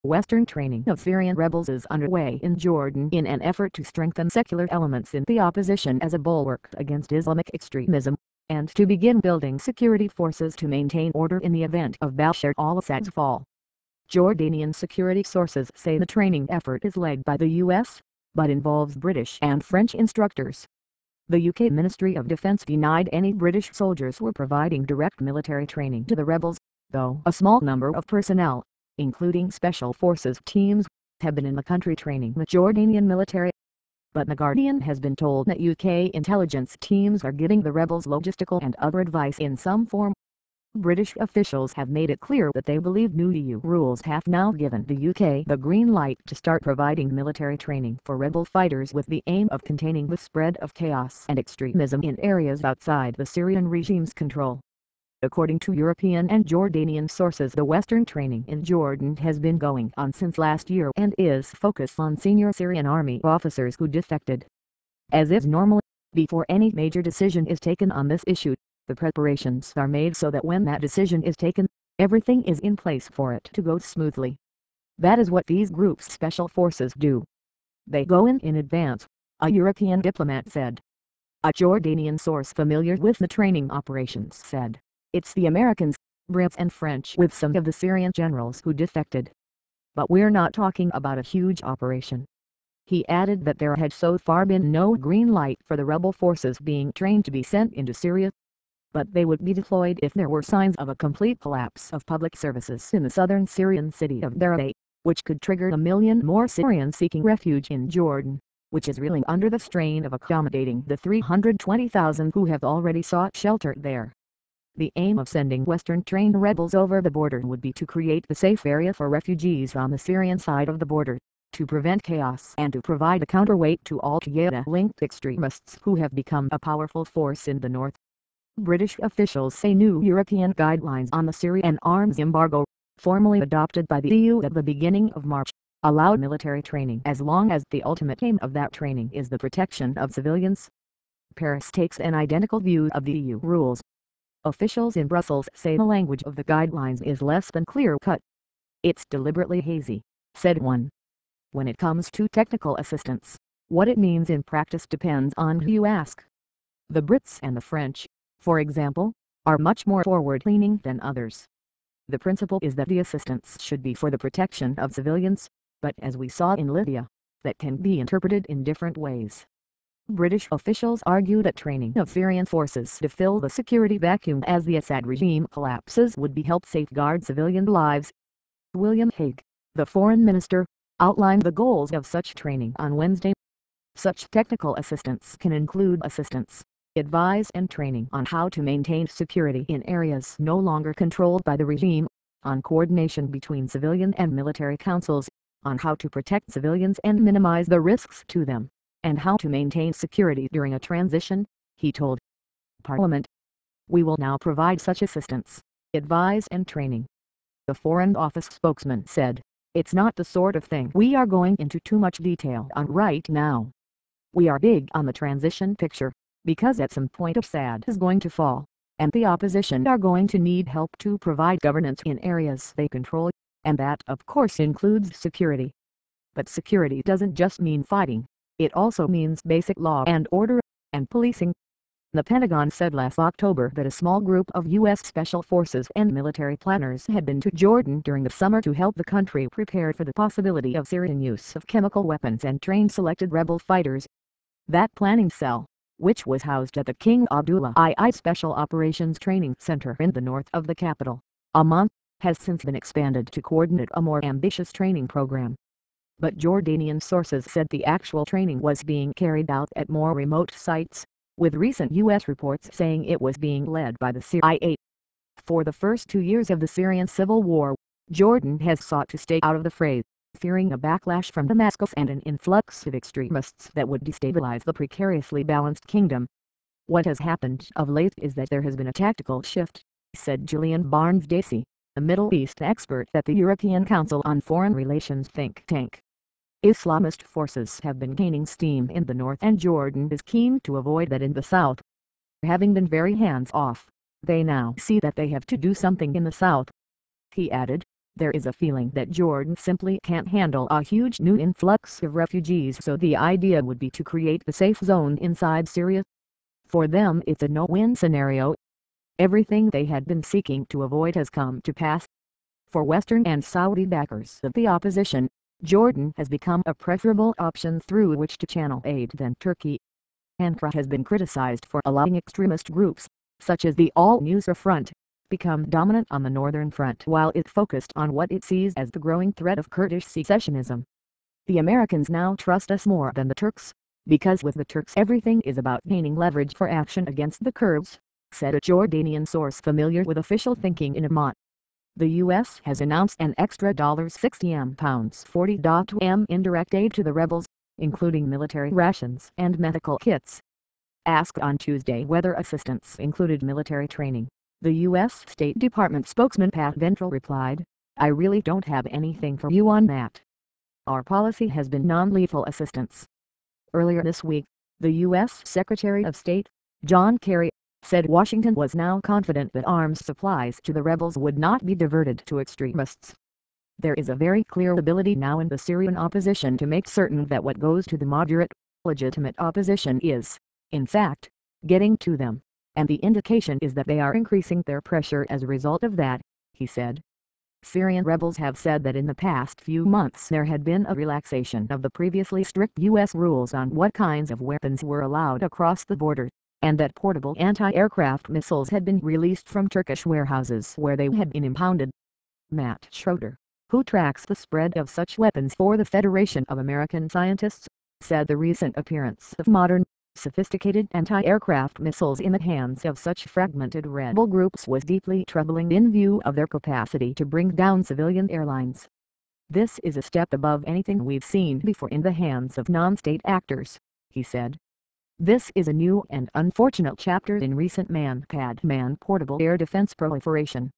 Western training of Syrian rebels is underway in Jordan in an effort to strengthen secular elements in the opposition as a bulwark against Islamic extremism, and to begin building security forces to maintain order in the event of Bashar al-Assad's fall. Jordanian security sources say the training effort is led by the U.S., but involves British and French instructors. The UK Ministry of Defence denied any British soldiers were providing direct military training to the rebels, though a small number of personnel, including special forces teams, have been in the country training the Jordanian military. But The Guardian has been told that UK intelligence teams are giving the rebels logistical and other advice in some form. British officials have made it clear that they believe new EU rules have now given the UK the green light to start providing military training for rebel fighters with the aim of containing the spread of chaos and extremism in areas outside the Syrian regime's control. According to European and Jordanian sources, the Western training in Jordan has been going on since last year and is focused on senior Syrian army officers who defected. As is normal, before any major decision is taken on this issue, the preparations are made so that when that decision is taken, everything is in place for it to go smoothly. That is what these groups' special forces do. They go in advance, a European diplomat said. A Jordanian source familiar with the training operations said, "It's the Americans, Brits and French with some of the Syrian generals who defected. But we're not talking about a huge operation." He added that there had so far been no green light for the rebel forces being trained to be sent into Syria, but they would be deployed if there were signs of a complete collapse of public services in the southern Syrian city of Daraa, which could trigger 1 million more Syrians seeking refuge in Jordan, which is reeling under the strain of accommodating the 320,000 who have already sought shelter there. The aim of sending Western-trained rebels over the border would be to create the safe area for refugees on the Syrian side of the border, to prevent chaos and to provide a counterweight to Al-Qaeda-linked extremists who have become a powerful force in the north. British officials say new European guidelines on the Syrian arms embargo, formally adopted by the EU at the beginning of March, allow military training as long as the ultimate aim of that training is the protection of civilians. Paris takes an identical view of the EU rules. Officials in Brussels say the language of the guidelines is less than clear-cut. "It's deliberately hazy," said one. "When it comes to technical assistance, what it means in practice depends on who you ask. The Brits and the French, for example, are much more forward-leaning than others. The principle is that the assistance should be for the protection of civilians, but as we saw in Libya, that can be interpreted in different ways." British officials argue that training of Syrian forces to fill the security vacuum as the Assad regime collapses would be help safeguard civilian lives. William Hague, the foreign minister, outlined the goals of such training on Wednesday. Such technical assistance can include assistance, advice and training on how to maintain security in areas no longer controlled by the regime, on coordination between civilian and military councils, on how to protect civilians and minimize the risks to them, and how to maintain security during a transition, he told Parliament. "We will now provide such assistance, advice and training." The Foreign Office spokesman said, "It's not the sort of thing we are going into too much detail on right now. We are big on the transition picture, because at some point Assad is going to fall, and the opposition are going to need help to provide governance in areas they control, and that of course includes security. But security doesn't just mean fighting, it also means basic law and order, and policing." The Pentagon said last October that a small group of U.S. Special Forces and military planners had been to Jordan during the summer to help the country prepare for the possibility of Syrian use of chemical weapons and train selected rebel fighters. That planning cell, which was housed at the King Abdullah II Special Operations Training Center in the north of the capital, Amman, has since been expanded to coordinate a more ambitious training program. But Jordanian sources said the actual training was being carried out at more remote sites, with recent U.S. reports saying it was being led by the CIA. For the first 2 years of the Syrian civil war, Jordan has sought to stay out of the fray, fearing a backlash from Damascus and an influx of extremists that would destabilize the precariously balanced kingdom. "What has happened of late is that there has been a tactical shift," said Julian Barnes-Dacey, a Middle East expert at the European Council on Foreign Relations think tank. "Islamist forces have been gaining steam in the north and Jordan is keen to avoid that in the south. Having been very hands-off, they now see that they have to do something in the south." He added, There is a feeling that Jordan simply can't handle a huge new influx of refugees, so the idea would be to create the safe zone inside Syria. For them it's a no-win scenario. Everything they had been seeking to avoid has come to pass. For Western and Saudi backers of the opposition, Jordan has become a preferable option through which to channel aid than Turkey. Ankara has been criticized for allowing extremist groups, such as the Al-Nusra Front, become dominant on the northern front while it focused on what it sees as the growing threat of Kurdish secessionism. The Americans now trust us more than the Turks, because with the Turks everything is about gaining leverage for action against the Kurds, said a Jordanian source familiar with official thinking in Amman. The U.S. has announced an extra £60m £40.m indirect aid to the rebels, including military rations and medical kits. Asked on Tuesday whether assistance included military training, the U.S. State Department spokesman Pat Ventrell replied, "I really don't have anything for you on that. Our policy has been non-lethal assistance." Earlier this week, the U.S. Secretary of State, John Kerry, said Washington was now confident that arms supplies to the rebels would not be diverted to extremists. There is a very clear ability now in the Syrian opposition to make certain that what goes to the moderate, legitimate opposition is, in fact, getting to them, and the indication is that they are increasing their pressure as a result of that, he said. Syrian rebels have said that in the past few months there had been a relaxation of the previously strict U.S. rules on what kinds of weapons were allowed across the border, and that portable anti-aircraft missiles had been released from Turkish warehouses where they had been impounded. Matt Schroeder, who tracks the spread of such weapons for the Federation of American Scientists, said the recent appearance of modern, sophisticated anti-aircraft missiles in the hands of such fragmented rebel groups was deeply troubling in view of their capacity to bring down civilian airlines. "This is a step above anything we've seen before in the hands of non-state actors," he said. "This is a new and unfortunate chapter in recent man-portable air defense proliferation."